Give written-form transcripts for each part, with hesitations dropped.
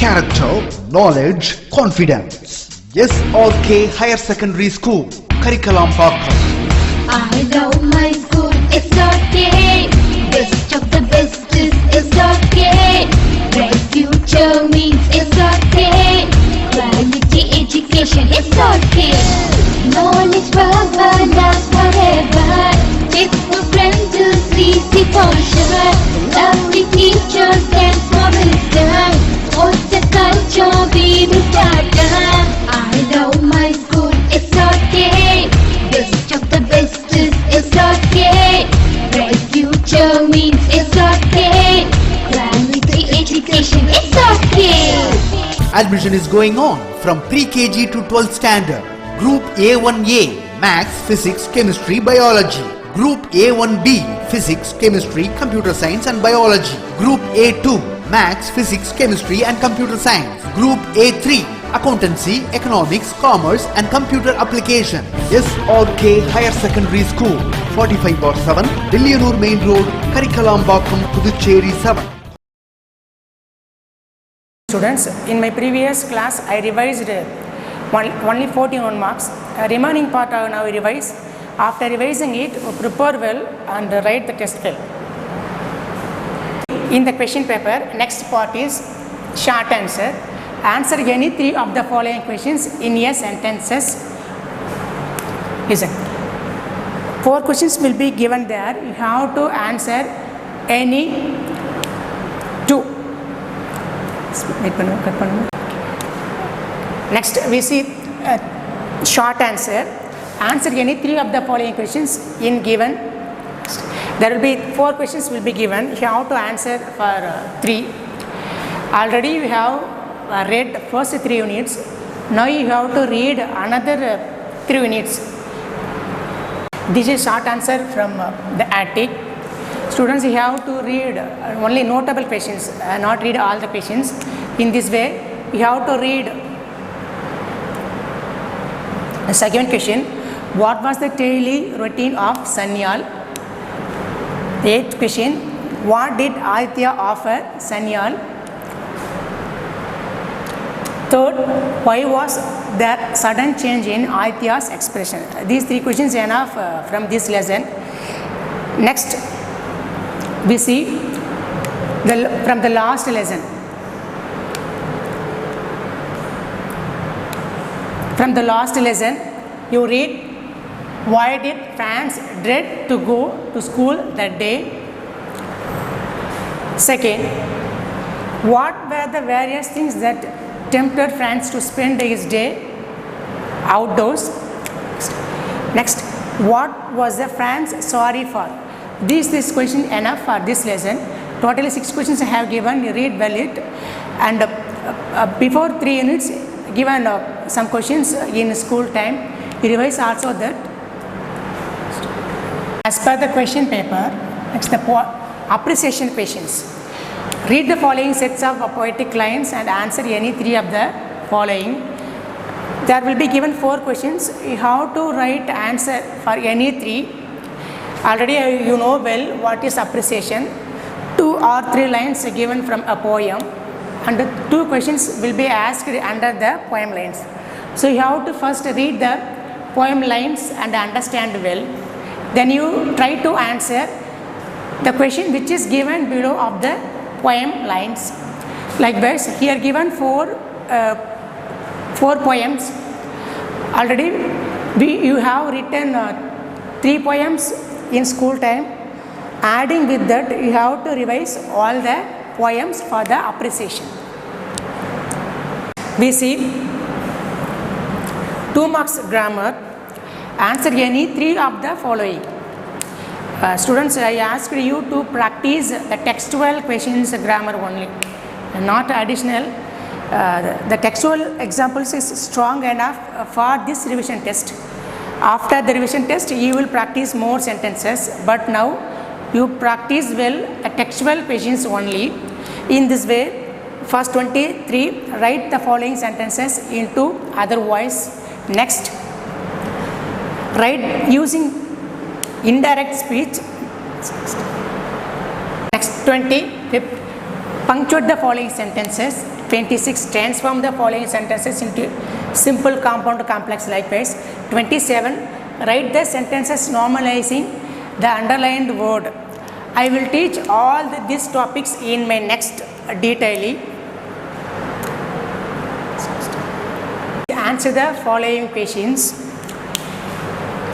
character, knowledge, confidence. SRK Higher Secondary School, Karikalambakkam. I love my school, it's okay. Best of the best is okay. Bright future means it's okay. Quality education, it's okay. Knowledge forever, love forever. It's a friend to see for sure. Lovely teachers and for wisdom. What's the culture we will start? I love my school, it's okay. Best of the best is okay. Bright future means it's okay. Quality education, it's okay. Admission is going on from pre-KG to 12th standard. Group A1A, Maths, Physics, Chemistry, Biology. Group A1B, Physics, Chemistry, Computer Science and Biology. Group A2, Maths, Physics, Chemistry and Computer Science. Group A3, Accountancy, Economics, Commerce and Computer Application. SRK Higher Secondary School, 45/7, Dilliyanur Main Road, Karikalambakkam, Puducherry 7. Students, in my previous class I revised only 41 marks. Remaining part I now revise. After revising it, prepare well and write the test well. In the question paper, next part is short answer. Answer any three of the following questions in a sentences. Listen. 4 questions will be given there. You have to answer any 2. Next we see short answer. Answer any 3 of the following questions in given. There will be 4 questions will be given. You have to answer for 3. Already you have read first 3 units. Now you have to read another 3 units. This is short answer from the attic. Students, you have to read only notable questions, not read all the questions. In this way, you have to read the second question. What was the daily routine of Sanyal? 8th question. What did Aditya offer Sanyal? 3rd, why was there sudden change in Aditya's expression? These 3 questions are enough from this lesson. Next, we see from the last lesson. From the last lesson, you read, why did fans dread to go to school that day? Second, what were the various things that tempted Franz to spend his day outdoors? Next, what was the Franz sorry for? This question enough for this lesson. Totally 6 questions I have given. You read well it, and before 3 units given some questions in school time. You revise also that. As per the question paper, next the appreciation questions. Read the following sets of poetic lines and answer any 3 of the following. There will be given 4 questions. You have to write answer for any 3. Already you know well what is appreciation. 2 or 3 lines given from a poem, and 2 questions will be asked under the poem lines. So you have to first read the poem lines and understand well. Then you try to answer the question which is given below of the poem lines. Likewise, here given 4 poems. Already you have written 3 poems in school time. Adding with that, you have to revise all the poems for the appreciation. We see 2 marks grammar. Answer any 3 of the following. Students, I asked you to practice the textual questions grammar only, not additional. The textual examples is strong enough for this revision test. After the revision test, you will practice more sentences, but now you practice well the textual questions only. In this way, first 23, write the following sentences into other voice. Next, write using indirect speech. Next 20, punctuate the following sentences. 26. Transform the following sentences into simple compound complex likewise. 27. Write the sentences normalizing the underlined word. I will teach all these topics in my next detailing. Answer the following questions.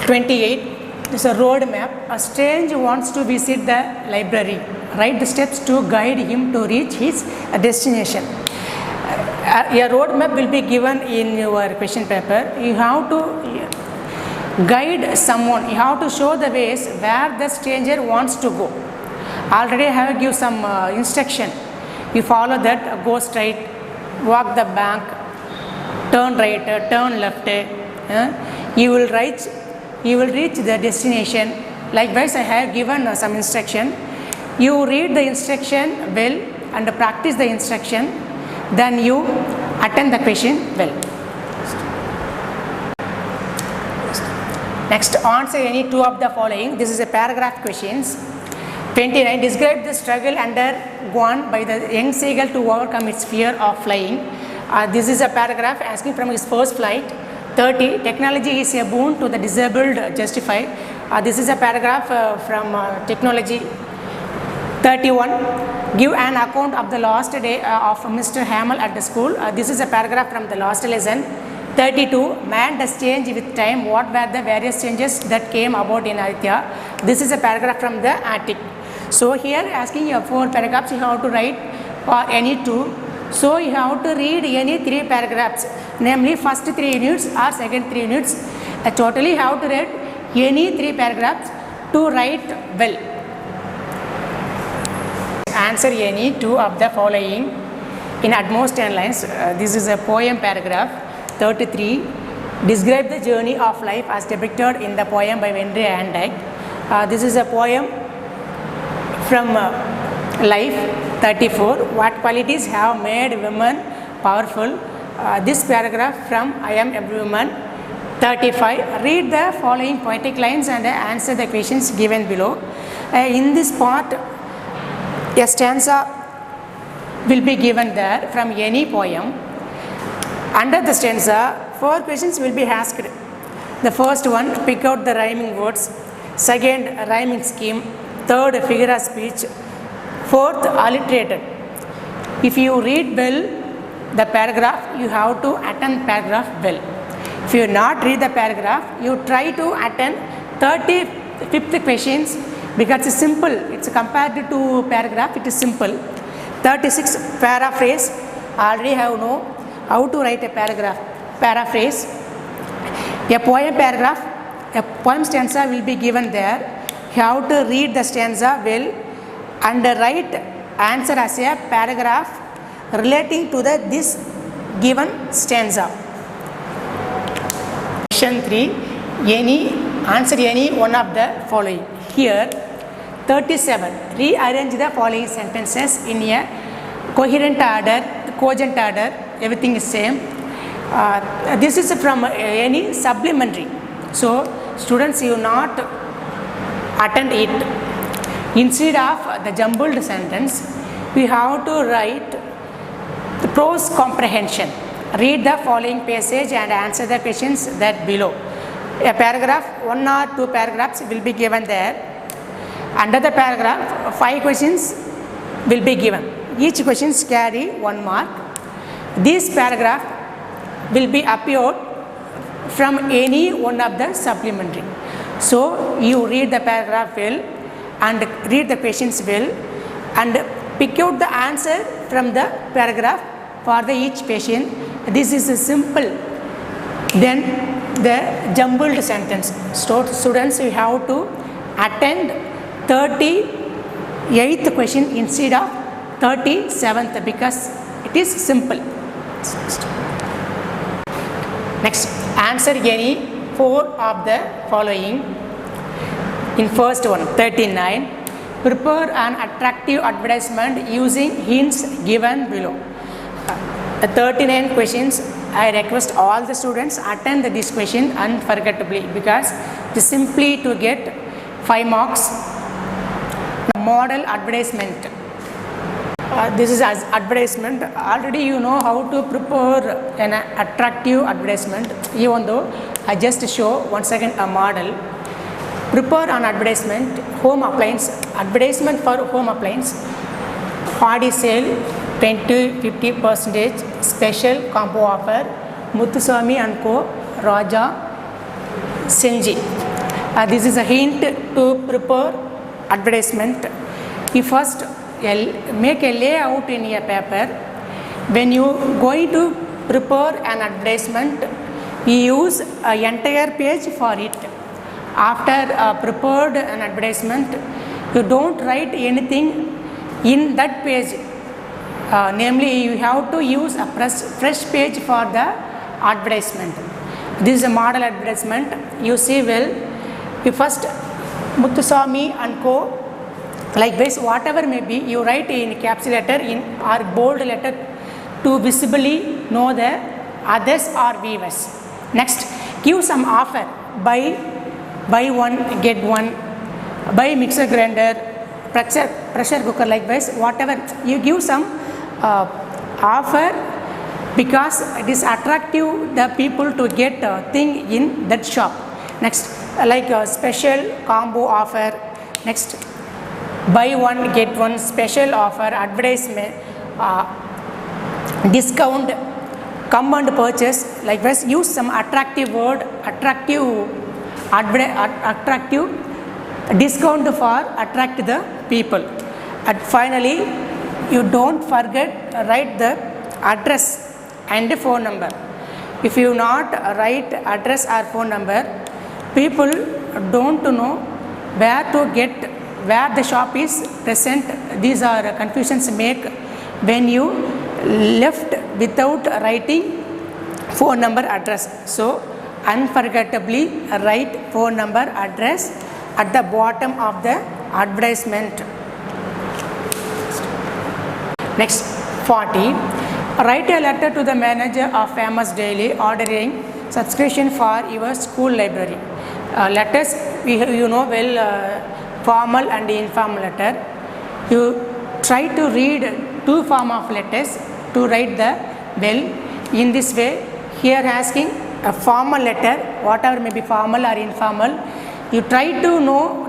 28. This is a road map. A stranger wants to visit the library. Write the steps to guide him to reach his destination. A road map will be given in your question paper. You have to guide someone. You have to show the ways where the stranger wants to go. Already I have give some instruction. You follow that. Go straight. Walk the bank. Turn right. Turn left. You will reach the destination. Likewise, I have given some instruction. You read the instruction well and practice the instruction, then you attend the question well. Next, answer any two of the following. This is a paragraph questions. 29. Describe the struggle undergone by the young seagull to overcome its fear of flying. This is a paragraph asking from his first flight. 30. Technology is a boon to the disabled, justify. This is a paragraph from technology. 31. Give an account of the last day of Mr. Hamel at the school. This is a paragraph from the last lesson. 32. Man does change with time. What were the various changes that came about in Aditya? This is a paragraph from the attic. So here asking you 4 paragraphs you have to write for any 2. So you have to read any 3 paragraphs, namely first 3 units or second 3 units. Totally you have to read any 3 paragraphs to write well. Answer any 2 of the following in utmost 10 lines. This is a poem paragraph. 33. Describe the journey of life as depicted in the poem by Henry Van Dyke. This is a poem from life. 34. What qualities have made women powerful? This paragraph from I Am Every Woman. 35. Read the following poetic lines and answer the questions given below. In this part, a stanza will be given there from any poem. Under the stanza, 4 questions will be asked. The first one, pick out the rhyming words. Second, rhyming scheme. Third, figure of speech. Fourth, alliterated. If you read well the paragraph, you have to attend paragraph well. If you not read the paragraph, you try to attend 35th questions because it's simple. It's compared to paragraph, it is simple. 36, paraphrase. Already have know how to write a paragraph. Paraphrase. A poem paragraph, a poem stanza will be given there. You have to read the stanza well and write answer as a paragraph relating to this given stanza. Question 3. Answer any one of the following. Here, 37. Rearrange the following sentences in a coherent order, cogent order. Everything is same. This is from any supplementary. So, students, you not attend it. Instead of the jumbled sentence, we have to write the prose comprehension. Read the following passage and answer the questions that below. A paragraph, 1 or 2 paragraphs will be given there. Under the paragraph, 5 questions will be given. Each questions carry 1 mark. This paragraph will be appeared from any one of the supplementary. So, you read the paragraph well and read the questions well and pick out the answer from the paragraph for the each question. This is a simple. Then the jumbled sentence. So, students, you have to attend 38th question instead of 37th because it is simple. Next, answer any 4 of the following. In first one, 39. Prepare an attractive advertisement using hints given below. 39 questions. I request all the students attend this question unforgettably because this simply to get 5 marks. Model advertisement. This is as advertisement. Already you know how to prepare an attractive advertisement. Even though I just show once again a model. Prepare an advertisement, home appliance, advertisement for home appliance, hardy sale, 20-50% special combo offer, Muthuswamy and Co, Raja, Senji. This is a hint to prepare advertisement. You first make a layout in your paper. When you going to prepare an advertisement, you use an entire page for it. After prepared an advertisement, you don't write anything in that page. Namely, you have to use a fresh page for the advertisement. This is a model advertisement. You see well. You first Muthuswamy and Co. Likewise, whatever may be, you write in caps letter in or bold letter to visibly know the others or viewers. Next, give some offer. Buy one get one. Buy mixer grinder, pressure cooker. Likewise, whatever you give some offer, because it is attractive the people to get a thing in that shop. Next, like a special combo offer. Next, buy one get one, special offer, advertisement, discount, come and purchase. Likewise, use some attractive word, attractive discount for attract the people. And finally, you don't forget write the address and the phone number. If you not write address or phone number, people don't know where to get, where the shop is present. These are confusions make when you left without writing phone number, address. So unforgettably write phone number, address at the bottom of the advertisement. Next, 40. Write a letter to the manager of Famous Daily ordering subscription for your school library. Letters, you know well, formal and informal letter. You try to read two form of letters to write the well. In this way, here asking a formal letter, whatever may be formal or informal, you try to know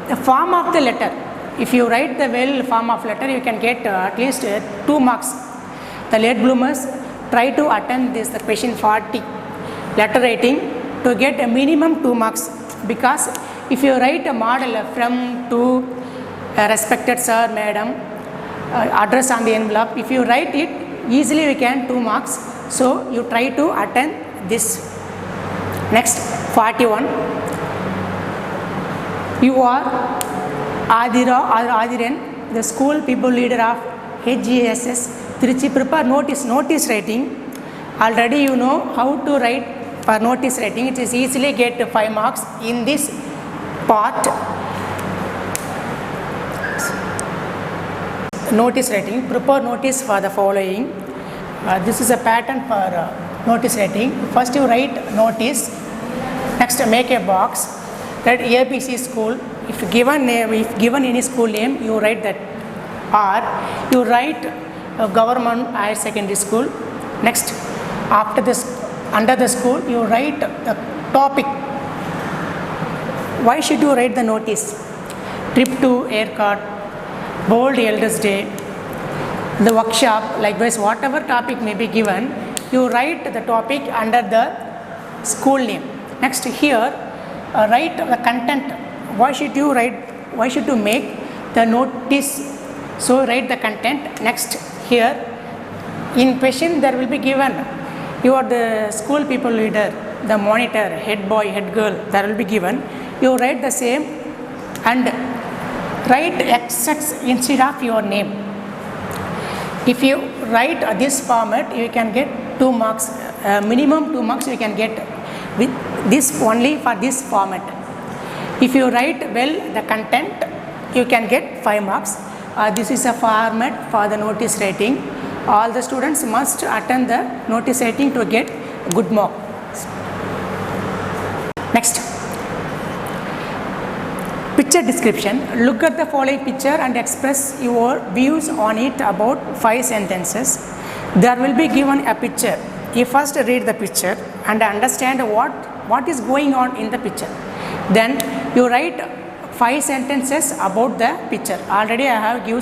the form of the letter. If you write the well form of letter, you can get at least 2 marks. The late bloomers try to attend this question 40 letter writing to get a minimum 2 marks, because if you write a model from to respected sir, madam, address on the envelope, if you write it easily we can 2 marks. So you try to attend this. Next, 41. You are Adira or Adiran, the school people leader of HGSS Trichy. Prepare notice writing. Already you know how to write for notice writing. It is easily get 5 marks in this part. Notice writing. Prepare notice for the following. This is a pattern for notice writing. First you write notice. Next, make a box. That ABC school. If given name, if given any school name, you write that. Or you write government higher secondary school. Next, after this, under the school, you write the topic. Why should you write the notice? Trip to aircraft, bold elders day, the workshop. Likewise, whatever topic may be given, you write the topic under the school name. Next, here write the content. Why should you write, why should you make the notice? So write the content. Next, here in question there will be given, you are the school people leader, the monitor, head boy, head girl, there will be given. You write the same and write XX instead of your name. If you write this format, you can get 2 marks, minimum 2 marks you can get with this only for this format. If you write well the content, you can get 5 marks. This is a format for the notice writing. All the students must attend the notice writing to get good mark. Next, Picture description. Look at the following picture and express your views on it about 5 sentences. There will be given a picture. You first read the picture and understand what is going on in the picture. Then you write 5 sentences about the picture. Already I have given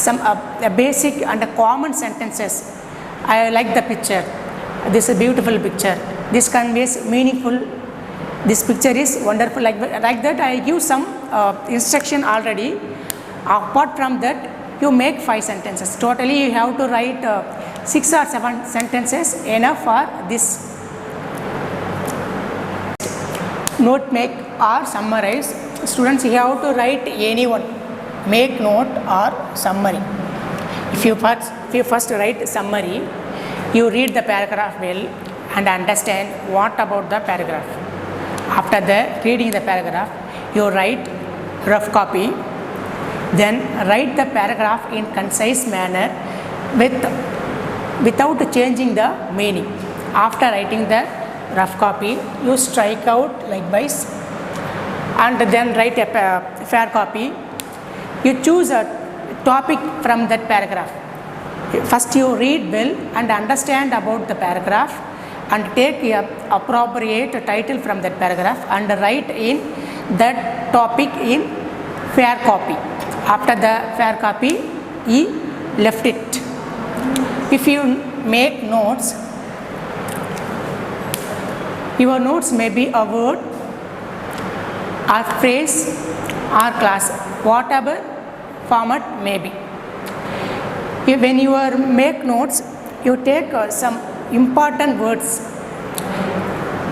some basic and common sentences. I like the picture. This is a beautiful picture. This conveys meaningful. This picture is wonderful. Like that, I give some instruction already. Apart from that, you make 5 sentences. Totally, you have to write 6 or 7 sentences enough for this. Note, make or summarize. Students, you have to write any one. Make note or summary. If you first write summary, you read the paragraph well and understand what about the paragraph. After the reading the paragraph, you write rough copy. Then write the paragraph in concise manner without changing the meaning. After writing the rough copy, you strike out likewise, and then write a fair copy. You choose a topic from that paragraph. First you read well and understand about the paragraph and take a appropriate title from that paragraph and write in that topic in fair copy. After the fair copy, you left it. If you make notes, your notes may be a word or phrase or class, whatever format may be. When you make notes, you take some important words.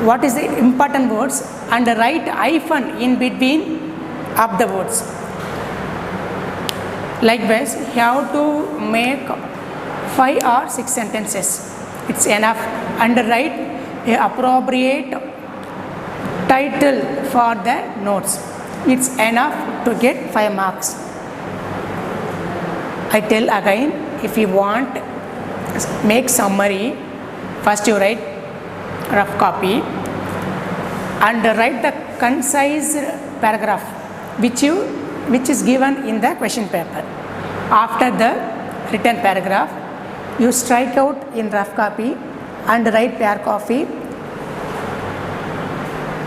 What is the important words? And write hyphen in between of the words. Likewise, you have to make 5 or 6 sentences. It's enough. And write a appropriate title for the notes. It's enough to get 5 marks. I tell again, if you want make summary, first you write rough copy and write the concise paragraph which is given in the question paper. After the written paragraph, you strike out in rough copy and write fair copy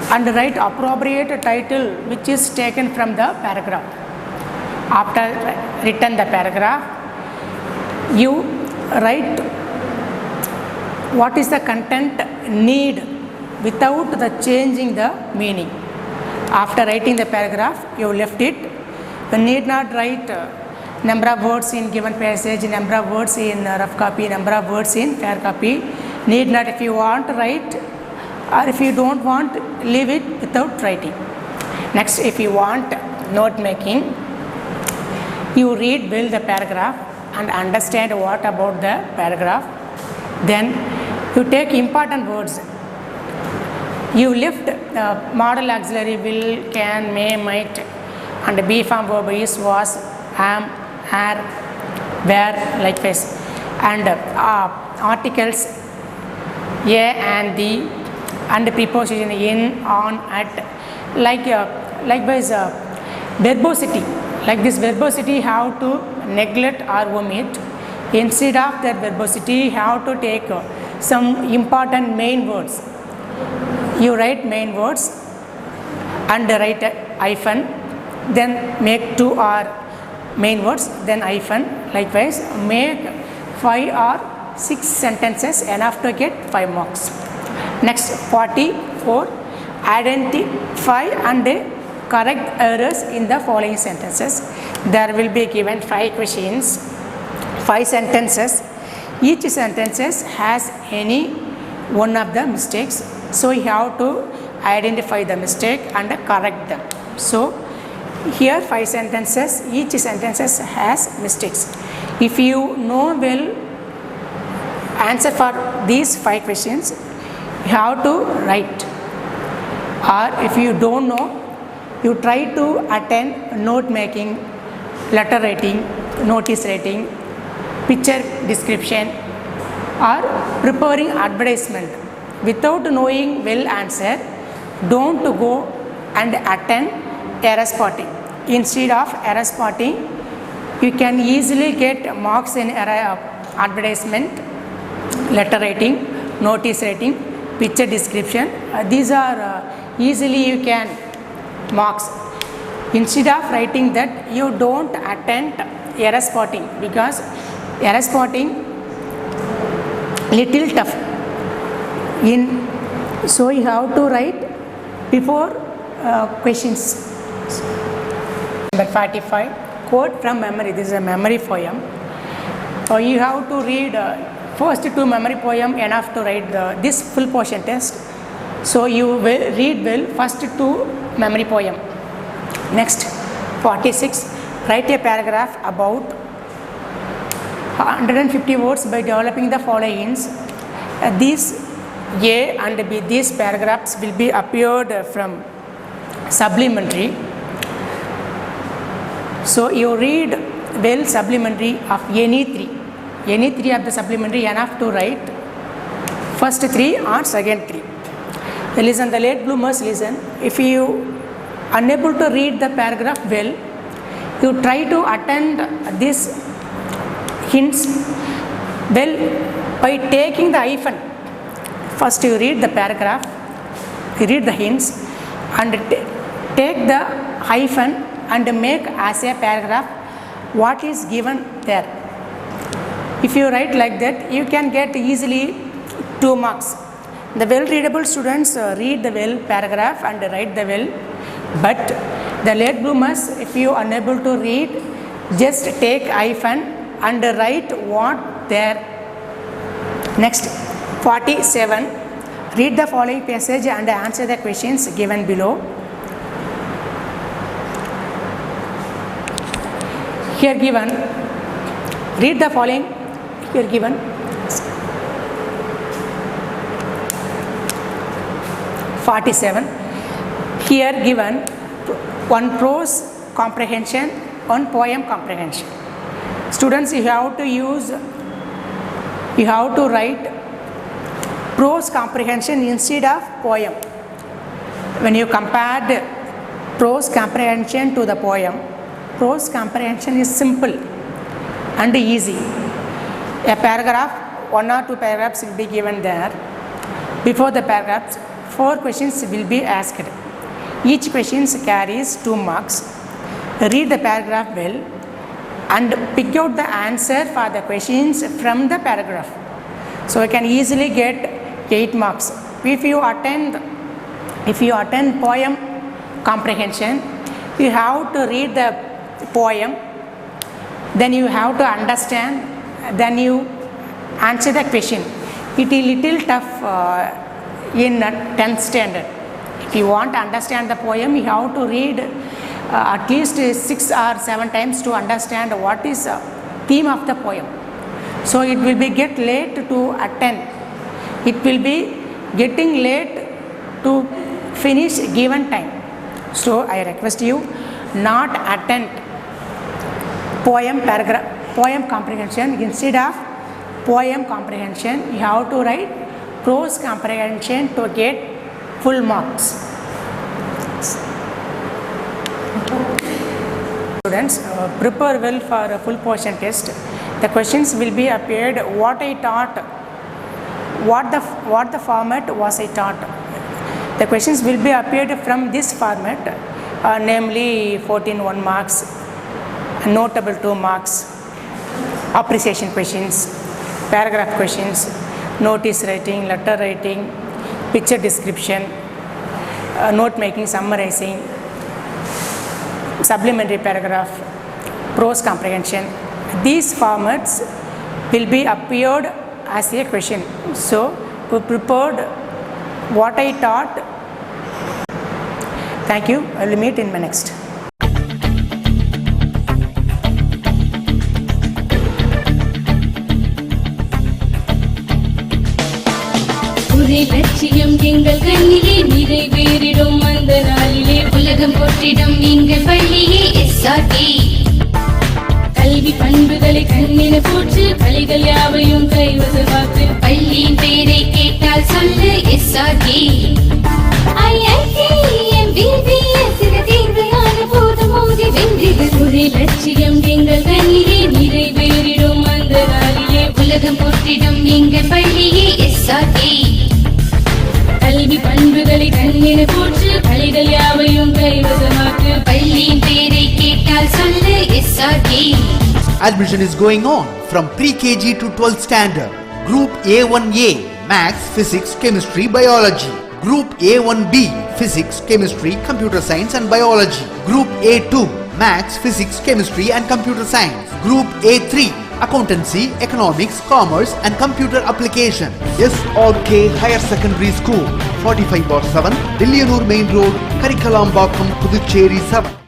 and write appropriate title which is taken from the paragraph. After written the paragraph, you write what is the content need without the changing the meaning. After writing the paragraph, you left it. You need not write number of words in given passage, number of words in rough copy, number of words in fair copy. Need not. If you want to write, or if you don't want, leave it without writing. Next, if you want note making, you read well the paragraph and understand what about the paragraph. Then you take important words. You left model auxiliary will, can, may, might, and be form verb is, was, am, are, were, likewise, and articles a and the, and the preposition in, on, at, likewise verbosity. Like this verbosity have to neglect or omit. Instead of that verbosity, have to take some important main words. You write main words and write a hyphen, then make 2 or main words, then hyphen. Likewise, make 5 or 6 sentences enough to get 5 marks. Next, 44. Identify and correct errors in the following sentences. There will be given 5 questions, 5 sentences. Each sentence has any one of the mistakes. So you have to identify the mistake and correct them. So here 5 sentences, each sentence has mistakes. If you know well answer for these 5 questions, you have to write. Or if you don't know, you try to attend note making, letter writing, notice writing, picture description, or preparing advertisement. Without knowing well answer, don't go and attend error spotting. Instead of error spotting, you can easily get marks in advertisement, letter writing, notice writing, picture description. These are easily you can marks. Instead of writing that, you don't attempt error spotting, because error spotting little tough. So you have to write before questions. Number 45, quote from memory. This is a memory poem. So you have to read first two memory poem enough to write this full portion test. So you will read well first two memory poem. Next, 46, write a paragraph about 150 words by developing the following. These A and B, these paragraphs will be appeared from supplementary. So you read well supplementary of any three of the supplementary enough to write first three or second three. Listen, the late bloomers, listen. If you unable to read the paragraph well, you try to attend these hints well by taking the hyphen. First you read the paragraph, you read the hints, and take the hyphen and make as a paragraph what is given there. If you write like that, you can get easily 2 marks. The well readable students read the well paragraph and write the well, but the late bloomers, if you are unable to read, just take hyphen and write what there. Next, 47, read the following passage and answer the questions given below. Here given, read the following, here given. Here given, one prose comprehension, one poem comprehension. Students, you have to write prose comprehension instead of poem. When you compare prose comprehension to the poem, prose comprehension is simple and easy. A paragraph, 1 or 2 paragraphs will be given there. Before the paragraphs, 4 questions will be asked. Each question carries 2 marks. Read the paragraph well and pick out the answer for the questions from the paragraph. So you can easily get 8 marks. If you attend poem comprehension, you have to read the poem, then you have to understand, then you answer the question. It is little tough in 10th standard. If you want to understand the poem, you have to read at least 6 or 7 times to understand what is the theme of the poem. So it will be get late to attend. It will be getting late to finish given time. So I request you not attend poem comprehension. Instead of poem comprehension, you have to write prose comprehension to get full marks. Students, prepare well for a full portion test. The questions will be appeared what I taught, what the format was I taught. The questions will be appeared from this format, namely 14 1 marks, notable 2 marks, appreciation questions, paragraph questions, notice writing, letter writing, picture description, note making, summarizing, supplementary paragraph, prose comprehension. These formats will be appeared as a question. So we prepared what I taught. Thank you. I will meet in my next. லட்சியம் எங்கள் கண்ணிலே நிறைவேறிடும் அந்த நாளிலே உலகம் போற்றிடும் எங்கள் பள்ளியே SRT. கல்வி பண்புகளை கண்ணின போற்று கலைகள் யாவையும் கைவசமாக்கு பள்ளியின் பெயரை கேட்டால் சொல்லு எஸ்ஆர்டி. IIT MBBS தேர்வையான எங்கள் பள்ளியே எஸ்ஆர்கே. கல்வி பண்புகளை கண்ணின போற்று பள்ளிகள் யாவையும் கைவசமாக்கு. பள்ளியின் பேரை கேட்டால் சொல்லு SRK. Admission is going on from pre-KG to 12th standard. Group A1A Maths, Physics, Chemistry, Biology. Group A1B Physics, Chemistry, Computer Science and Biology. Group A2 Maths, Physics, Chemistry and Computer Science. Group A3 Accountancy, Economics, Commerce and Computer Application. SRK Higher Secondary School, 45/7, Dillianur Main Road, Karikalambakkam, Puducherry 7.